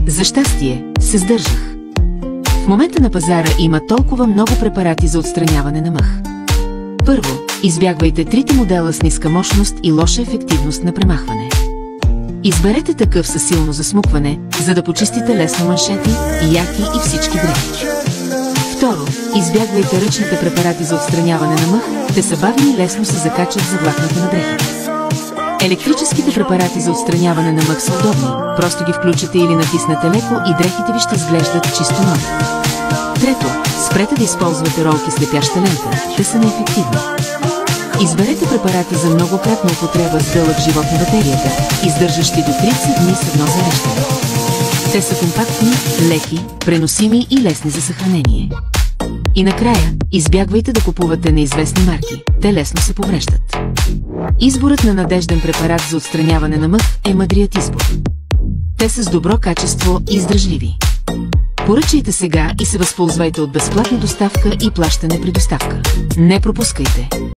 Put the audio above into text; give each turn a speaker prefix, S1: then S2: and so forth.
S1: За щастие, се сдържах. В момента на пазара има толкова много препарати за отстраняване на мъх. Първо, избягвайте трите модела с ниска мощност и лоша ефективност на премахване. Изберете такъв със силно засмукване, за да почистите лесно маншети, яки и всички дрехи. Второ, избягвайте ръчните препарати за отстраняване на мъх, те са бавни и лесно се закачат за влакната на дрехите. Електрическите препарати за отстраняване на мъх са удобни, просто ги включате или натиснете леко и дрехите ви ще изглеждат чисто нови. Трето, спрете да използвате ролки с лепяща лента, те са неефективни. Изберете препарати за многократна употреба с дълъг живот на батерията, издържащи до 30 дни с едно зареждане. Те са компактни, леки, преносими и лесни за съхранение. И накрая, избягвайте да купувате неизвестни марки, те лесно се повреждат. Изборът на надежден препарат за отстраняване на мъх е мъдрият избор. Те са с добро качество и издръжливи. Поръчайте сега и се възползвайте от безплатна доставка и плащане при доставка. Не пропускайте!